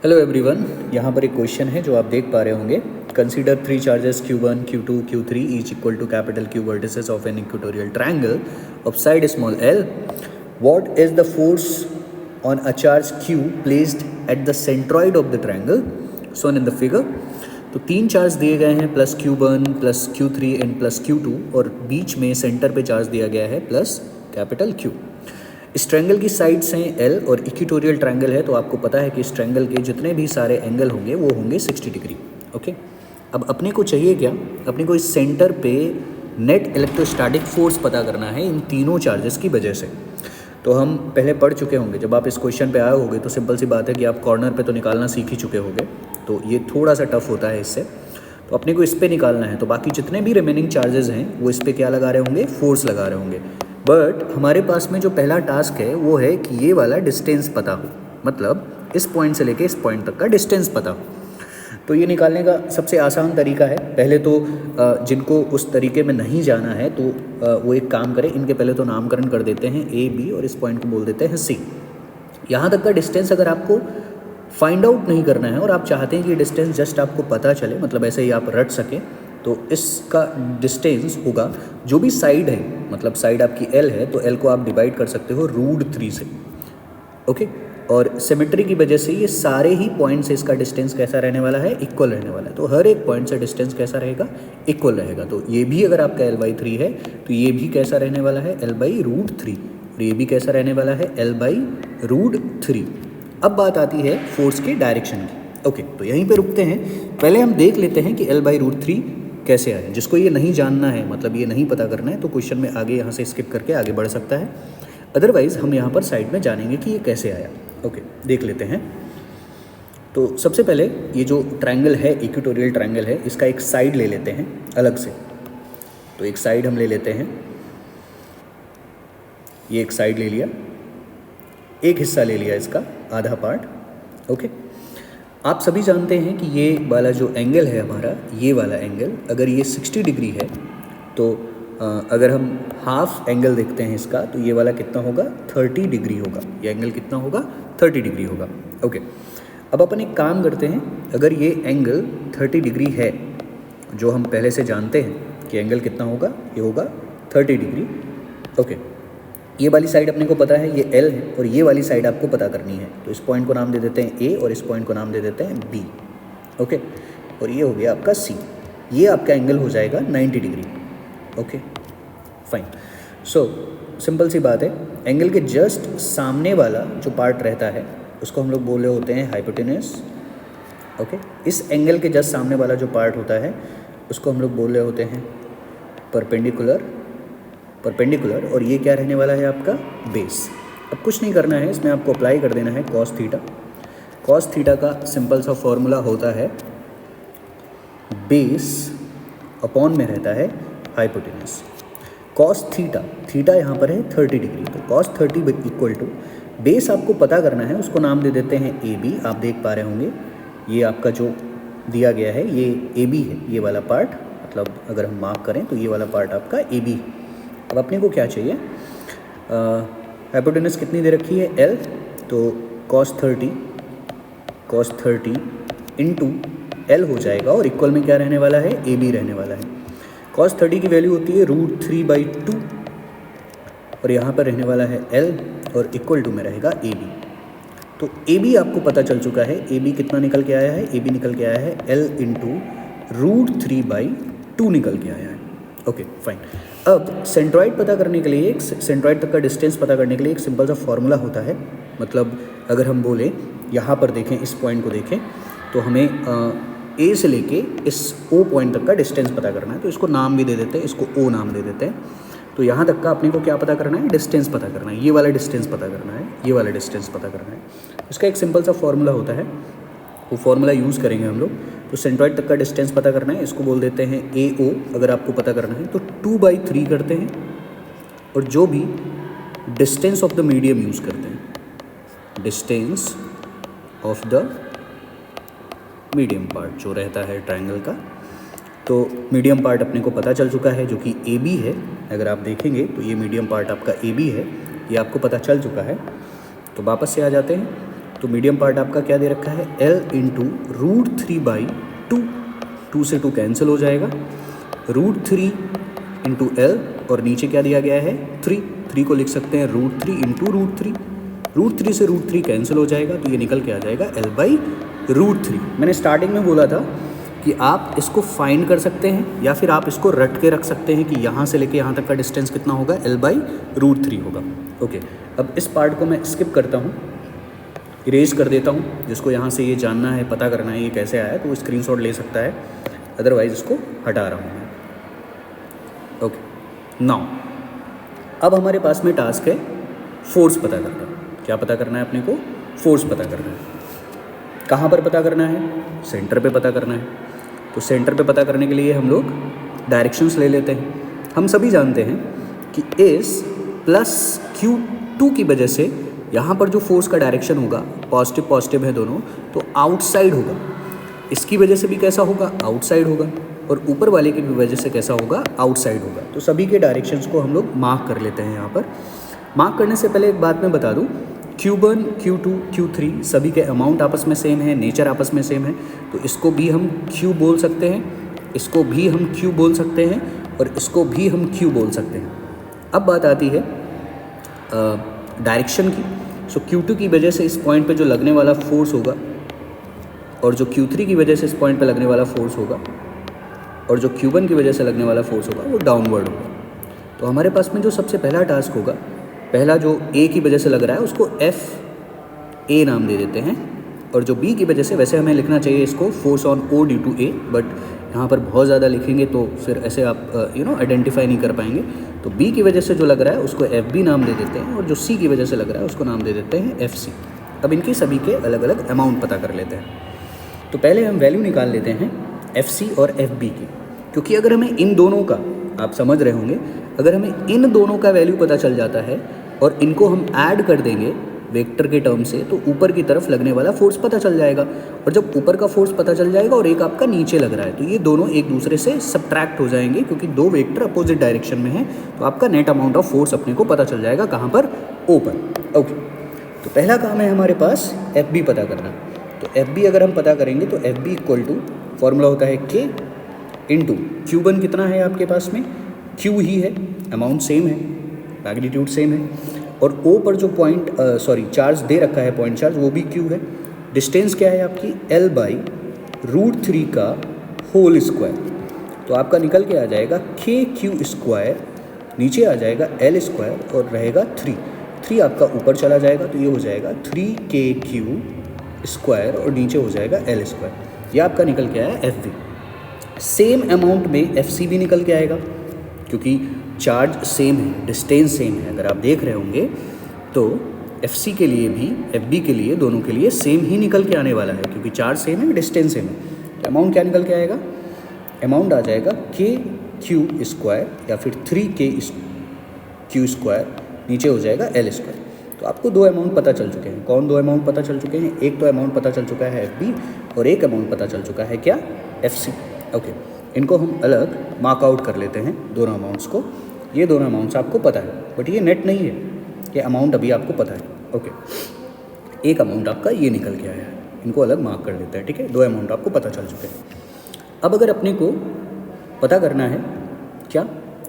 Hello everyone, यहाँ पर एक क्वेश्चन है जो आप देख पा रहे होंगे। Consider 3 charges Q1, Q2, Q3 each equal to capital Q vertices of an equatorial triangle of side small l. What is the force on a charge Q placed at the centroid of the triangle shown in the figure. तो 3 charge दिए गए हैं plus Q1 plus Q3 and plus Q2 और बीच में centre पे charge दिया गया है प्लस कैपिटल Q. इस ट्रायंगल की साइड्स हैं L और इक्वेटोरियल ट्रायंगल है तो आपको पता है कि इस ट्रायंगल के जितने भी सारे एंगल होंगे वो होंगे 60 डिग्री. ओके, अब अपने को चाहिए क्या? अपने को इस सेंटर पे नेट इलेक्ट्रोस्टैटिक फोर्स पता करना है इन तीनों चार्जेस की वजह से. तो हम पहले पढ़ चुके होंगे, जब आप इस क्वेश्चन पे आए होंगे तो सिंपल सी बात है कि आप कॉर्नर पे तो निकालना सीख ही चुके होंगे, तो ये थोड़ा सा टफ होता है इससे. तो अपने को इस पे निकालना है, तो बाकी जितने भी रिमेनिंग चार्जेस हैं वो इस पे क्या लगा रहे होंगे? फोर्स लगा रहे होंगे. बट हमारे पास में जो पहला टास्क है वो है कि ये वाला डिस्टेंस पता हो, मतलब इस पॉइंट से लेके इस पॉइंट तक का डिस्टेंस पता हो. तो ये निकालने का सबसे आसान तरीका है, पहले तो जिनको उस तरीके में नहीं जाना है तो वो एक काम करें, इनके पहले तो नामकरण कर देते हैं A, B और इस पॉइंट को बोल देते हैं C. यहाँ तक का डिस्टेंस अगर आपको फाइंड आउट नहीं करना है और आप चाहते हैं कि डिस्टेंस जस्ट आपको पता चले, मतलब ऐसे ही आप रट सकें, तो इसका डिस्टेंस होगा जो भी साइड है, मतलब साइड आपकी L है तो L को आप डिवाइड कर सकते हो √3 से. ओके, और सिमेट्री की वजह से ये सारे ही पॉइंट से इसका डिस्टेंस कैसा रहने वाला है? इक्वल रहने वाला है. तो हर एक पॉइंट से डिस्टेंस कैसा रहेगा? इक्वल रहेगा. तो ये भी अगर आपका L/3 है तो ये भी कैसा रहने वाला है? L/√3. और ये भी कैसा रहने वाला है? L/√3. अब बात आती है फोर्स के डायरेक्शन की. ओके, तो यहीं पे रुकते हैं. पहले हम देख लेते हैं कि L/√3 कैसे आए. जिसको ये नहीं जानना है, मतलब ये नहीं पता करना है, तो क्वेश्चन में आगे यहाँ से स्किप करके आगे बढ़ सकता है. अदरवाइज़ हम यहाँ पर साइड में जानेंगे कि ये कैसे आया. ओके, देख लेते हैं. तो सबसे पहले ये जो ट्रायंगल है, इक्वेटोरियल ट्रायंगल है, इसका एक साइड ले लेते हैं अलग से. तो एक साइड हम ले लेते हैं, ये एक साइड ले लिया, एक हिस्सा ले लिया इसका आधा पार्ट. ओके, आप सभी जानते हैं कि ये वाला जो एंगल है हमारा, ये वाला एंगल अगर ये 60 डिग्री है तो अगर हम हाफ एंगल देखते हैं इसका तो ये वाला कितना होगा? 30 डिग्री होगा. ये एंगल कितना होगा? 30 डिग्री होगा. ओके, अब अपन एक काम करते हैं. अगर ये एंगल 30 डिग्री है, जो हम पहले से जानते हैं कि एंगल कितना होगा, ये होगा 30 डिग्री. ओके, ये वाली साइड अपने को पता है ये L है और ये वाली साइड आपको पता करनी है. तो इस पॉइंट को नाम दे देते हैं A और इस पॉइंट को नाम दे देते हैं B. ओके, और ये हो गया आपका C. ये आपका एंगल हो जाएगा 90 degree. Okay, fine. So simple सी बात है, एंगल के जस्ट सामने वाला जो पार्ट रहता है उसको हम लोग बोल रहे होते हैं हाइपोटेन्यूस. ओके, इस एंगल के जस्ट सामने वाला जो पार्ट होता है उसको हम लोग बोल रहे होते हैं परपेंडिकुलर. और ये क्या रहने वाला है? आपका बेस. अब कुछ नहीं करना है, इसमें आपको अप्लाई कर देना है cos थीटा. cos थीटा का सिंपल सा फॉर्मूला होता है बेस अपॉन में रहता है हाइपोटेन्यूस. cos थीटा यहाँ पर है 30 डिग्री, तो cos 30 इक्वल टू बेस आपको पता करना है, उसको नाम दे देते हैं AB. आप देख पा रहे होंगे ये आपका जो दिया गया है ये AB है, ये वाला पार्ट, मतलब अगर हम मार्क करें तो ये वाला पार्ट आपका AB. अब अपने को क्या चाहिए? हाइपोटेन्यूस कितनी दे रखी है? L. तो cos 30 इंटू L हो जाएगा और इक्वल में क्या रहने वाला है? AB रहने वाला है. cos 30 की वैल्यू होती है √3/2 और यहाँ पर रहने वाला है L और इक्वल टू में रहेगा AB. तो AB आपको पता चल चुका है. AB कितना निकल के आया है? AB निकल के आया है L इंटू √3/2 निकल के आया है. Okay, fine. अब सेंट्रॉइड पता करने के लिए, सेंट्रॉइड तक का डिस्टेंस पता करने के लिए एक सिंपल सा फॉर्मूला होता है. मतलब अगर हम बोले यहाँ पर देखें, इस पॉइंट को देखें, तो हमें A से लेके इस O पॉइंट तक का डिस्टेंस पता करना है. तो इसको नाम भी दे देते हैं, इसको O नाम दे देते हैं. तो यहाँ तक का अपने को क्या पता करना है? डिस्टेंस पता करना है. ये वाला डिस्टेंस पता करना है, ये वाला डिस्टेंस पता करना है. इसका एक सिंपल सा फॉर्मूला होता है, वो फॉर्मूला यूज़ करेंगे हम लोग. तो सेंट्रॉइड तक का डिस्टेंस पता करना है, इसको बोल देते हैं AO. अगर आपको पता करना है तो 2/3 करते हैं और जो भी distance of the medium use करते हैं, distance of the medium part जो रहता है ट्रायंगल का. तो मीडियम पार्ट अपने को पता चल चुका है जो कि AB है. अगर आप देखेंगे तो ये मीडियम पार्ट आपका AB है, ये आपको पता चल चुका है. तो वापस से आ जाते हैं. तो मीडियम पार्ट आपका क्या दे रखा है, L इंटू √3/2, 2 से 2 कैंसिल हो जाएगा, √3 इंटू L, और नीचे क्या दिया गया है 3 को लिख सकते हैं √3 इंटू √3, √3 से √3 कैंसिल हो जाएगा, तो ये निकल के आ जाएगा L/√3। मैंने स्टार्टिंग में बोला था कि आप इसको फाइंड कर सकते हैं या फिर आप इसको रट के रख सकते हैं कि यहाँ से लेके यहाँ तक का डिस्टेंस कितना होगा, L/√3 होगा। ओके, अब इस पार्ट को मैं स्किप करता हूँ, इरेज कर देता हूँ। जिसको यहाँ से ये जानना है, पता करना है ये कैसे आया, तो वो स्क्रीनशॉट ले सकता है, अदरवाइज इसको हटा रहा हूँ मैं। ओके, नाउ अब हमारे पास में टास्क है फोर्स पता करना। क्या पता करना है अपने को, फोर्स पता करना है। कहाँ पर पता करना है, सेंटर पे पता करना है। तो सेंटर पे पता करने के लिए हम लोग डायरेक्शंस ले लेते हैं। हम सभी जानते हैं कि इस प्लस Q2 की वजह से यहाँ पर जो फोर्स का डायरेक्शन होगा, पॉजिटिव पॉजिटिव है दोनों, तो आउटसाइड होगा। इसकी वजह से भी कैसा होगा, आउटसाइड होगा, और ऊपर वाले की भी वजह से कैसा होगा, आउटसाइड होगा। तो सभी के डायरेक्शंस को हम लोग मार्क कर लेते हैं। यहाँ पर मार्क करने से पहले एक बात मैं बता दूँ, Q1, Q2, Q3 सभी के अमाउंट आपस में सेम है, नेचर आपस में सेम है, तो इसको भी हम Q बोल सकते हैं, इसको भी हम Q बोल सकते हैं, और इसको भी हम Q बोल सकते हैं। अब बात आती है डायरेक्शन की। सो Q2 की वजह से इस पॉइंट पे जो लगने वाला फोर्स होगा, और जो Q3 की वजह से इस पॉइंट पे लगने वाला फोर्स होगा, और जो Q1 की वजह से लगने वाला फोर्स होगा, वो डाउनवर्ड होगा। तो हमारे पास में जो सबसे पहला टास्क होगा, पहला जो A की वजह से लग रहा है उसको FA नाम दे देते हैं, और जो B की वजह से, वैसे हमें लिखना चाहिए इसको force on O due to A, but यहाँ पर बहुत ज़्यादा लिखेंगे तो फिर ऐसे आप आइडेंटिफाई नहीं कर पाएंगे। तो B की वजह से जो लग रहा है उसको FB नाम दे देते हैं, और जो C की वजह से लग रहा है उसको नाम दे देते हैं FC। अब इनकी सभी के अलग अलग अमाउंट पता कर लेते हैं। तो पहले हम वैल्यू निकाल लेते हैं FC और FB की, क्योंकि अगर हमें इन दोनों का, आप समझ रहे होंगे, अगर हमें इन दोनों का वैल्यू पता चल जाता है और इनको हम ऐड कर देंगे वेक्टर के टर्म से, तो ऊपर की तरफ लगने वाला फोर्स पता चल जाएगा। और जब ऊपर का फोर्स पता चल जाएगा और एक आपका नीचे लग रहा है, तो ये दोनों एक दूसरे से सब्ट्रैक्ट हो जाएंगे, क्योंकि दो वेक्टर अपोजिट डायरेक्शन में हैं। तो आपका नेट अमाउंट ऑफ फोर्स अपने को पता चल जाएगा, कहाँ पर, O पर। ओके, तो पहला काम है हमारे पास FB पता करना। तो FB अगर हम पता करेंगे तो FB इक्वल टू, फॉर्मूला होता है K इंटू Q1 कितना है आपके पास में, Q ही है, अमाउंट सेम है, मैग्नीट्यूड सेम है, और O पर जो चार्ज दे रखा है, पॉइंट चार्ज, वो भी Q है। डिस्टेंस क्या है आपकी, L/√3 का होल स्क्वायर। तो आपका निकल के आ जाएगा KQ², नीचे आ जाएगा L² और रहेगा 3 आपका ऊपर चला जाएगा, तो ये हो जाएगा 3KQ², और नीचे हो जाएगा L²। ये आपका निकल के आया FB। सेम अमाउंट में FC भी निकल के आएगा, क्योंकि चार्ज सेम है, डिस्टेंस सेम है। अगर आप देख रहे होंगे तो FC के लिए भी, FB के लिए, दोनों के लिए सेम ही निकल के आने वाला है, क्योंकि चार्ज सेम है, डिस्टेंस सेम है। तो अमाउंट क्या निकल के आएगा, अमाउंट आ जाएगा KQ² या फिर 3KQ², नीचे हो जाएगा L²। तो आपको दो अमाउंट पता चल चुके हैं। कौन दो अमाउंट पता चल चुके हैं, एक तो अमाउंट पता चल चुका है FB, और एक अमाउंट पता चल चुका है क्या, FC। ओके, इनको हम अलग मार्क आउट कर लेते हैं, दोनों अमाउंट्स को। ये दोनों अमाउंट्स आपको पता है, बट ये नेट नहीं है, ये अमाउंट अभी आपको पता है। ओके, एक अमाउंट आपका ये निकल के आया है, इनको अलग मार्क कर लेते हैं, ठीक है। दो अमाउंट आपको पता चल चुके हैं। अब अगर अपने को पता करना है क्या,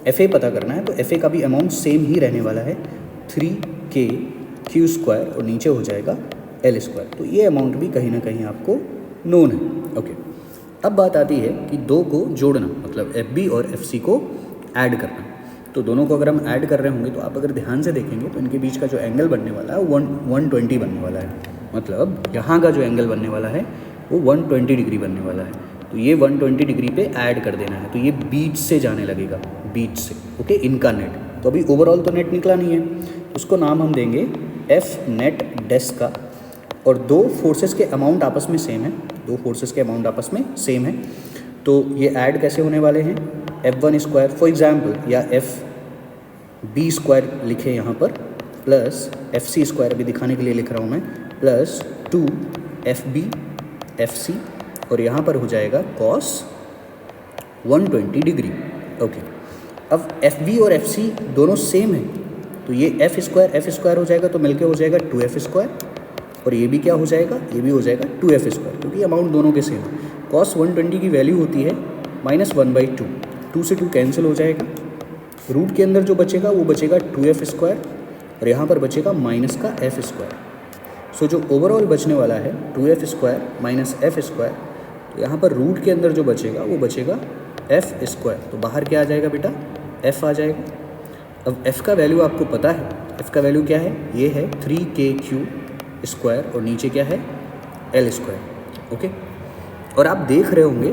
FA पता करना है, तो FA का भी अमाउंट सेम ही रहने वाला है, 3KQ² और नीचे हो जाएगा L²। तो ये अमाउंट भी कहीं ना कहीं आपको नोन है। ओके, अब बात आती है कि दो को जोड़ना, मतलब FB और FC को ऐड करना। तो दोनों को अगर हम ऐड कर रहे होंगे, तो आप अगर ध्यान से देखेंगे तो इनके बीच का जो एंगल बनने वाला है 120 बनने वाला है। मतलब यहाँ का जो एंगल बनने वाला है वो 120 डिग्री बनने वाला है। तो ये 120 डिग्री पे ऐड कर देना है, तो ये बीच से जाने लगेगा, बीच से। ओके, इनका नेट तो अभी ओवरऑल तो नेट निकला नहीं है, उसको नाम हम देंगे F नेट डेस का। और दो फोर्सेस के अमाउंट आपस में सेम है, दो फोर्सेस के अमाउंट आपस में सेम है, तो ये ऐड कैसे होने वाले हैं, F1² फॉर एग्जाम्पल, या FB² लिखे यहाँ पर, प्लस FC², अभी दिखाने के लिए लिख रहा हूँ मैं, प्लस 2FB FC, और यहाँ पर हो जाएगा cos 120 डिग्री। ओके, अब FB और FC दोनों सेम है, तो ये F² हो जाएगा, तो मिलके हो जाएगा 2F², और ये भी क्या हो जाएगा, ये भी हो जाएगा 2f स्क्वायर, क्योंकि अमाउंट दोनों के सेम है। कॉस 120 की वैल्यू होती है -1/2, 2 से 2 कैंसिल हो जाएगा, रूट के अंदर जो बचेगा वो बचेगा 2f स्क्वायर और यहाँ पर बचेगा माइनस का f स्क्वायर। सो जो ओवरऑल बचने वाला है 2f square minus f square, तो यहाँ पर रूट के अंदर जो बचेगा वो बचेगा f स्क्वायर, तो बाहर क्या आ जाएगा बेटा, f आ जाएगा। अब f का वैल्यू आपको पता है, f का वैल्यू क्या है, ये है 3k³ स्क्वायर और नीचे क्या है l स्क्वायर। ओके, और आप देख रहे होंगे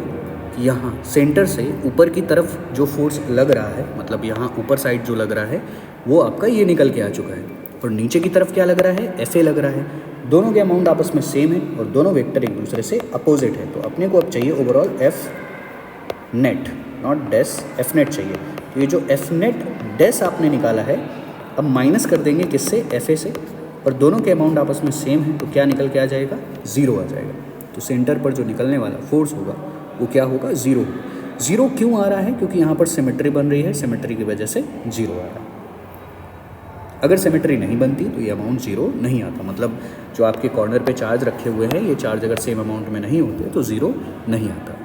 कि यहाँ सेंटर से ऊपर की तरफ जो फोर्स लग रहा है, मतलब यहाँ ऊपर साइड जो लग रहा है वो आपका ये निकल के आ चुका है, और नीचे की तरफ क्या लग रहा है, FA लग रहा है। दोनों के अमाउंट आपस में सेम है और दोनों वेक्टर एक दूसरे से अपोजिट है, तो अपने को अब चाहिए overall F net, not dash, F net चाहिए। तो ये जो F नेट डैश आपने निकाला है, अब माइनस कर देंगे किससे, FA से, और दोनों के अमाउंट आपस में सेम है, तो क्या निकल के आ जाएगा, 0 आ जाएगा। तो सेंटर पर जो निकलने वाला फोर्स होगा वो क्या होगा, 0 होगा। 0 क्यों आ रहा है, क्योंकि यहाँ पर सिमेट्री बन रही है, सिमेट्री की वजह से 0 आ रहा है। अगर सिमेट्री नहीं बनती तो ये अमाउंट 0 नहीं आता, मतलब जो आपके कॉर्नर पे चार्ज रखे हुए हैं ये चार्ज अगर सेम अमाउंट में नहीं होते तो 0 नहीं आता।